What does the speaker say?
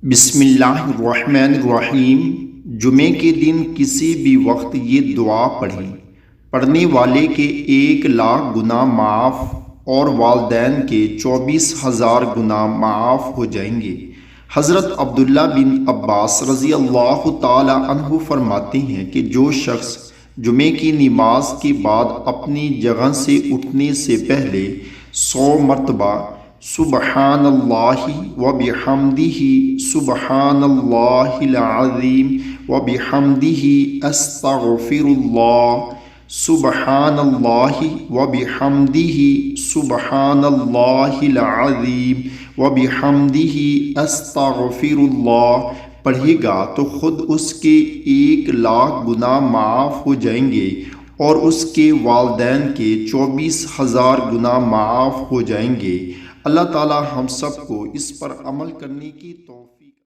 بسم اللہ الرحمن الرحیم۔ جمعے کے دن کسی بھی وقت یہ دعا پڑھیں، پڑھنے والے کے 1,00,000 گناہ معاف اور والدین کے 24,000 گناہ معاف ہو جائیں گے۔ حضرت عبداللہ بن عباس رضی اللہ تعالی عنہ فرماتے ہیں کہ جو شخص جمعے کی نماز کے بعد اپنی جگہ سے اٹھنے سے پہلے 100 مرتبہ سبحان اللہ و بحمدہ سبحان اللہ العظیم و بحمدہ استغفر اللہ سبحان اللہ و بحمدہ سبحان اللہ العظیم و بحمدہ استغفر اللہ پڑھے گا تو خود اس کے 1,00,000 گناہ معاف ہو جائیں گے اور اس کے والدین کے 24,000 گناہ معاف ہو جائیں گے۔ اللہ تعالی ہم سب کو اس پر عمل کرنے کی توفیق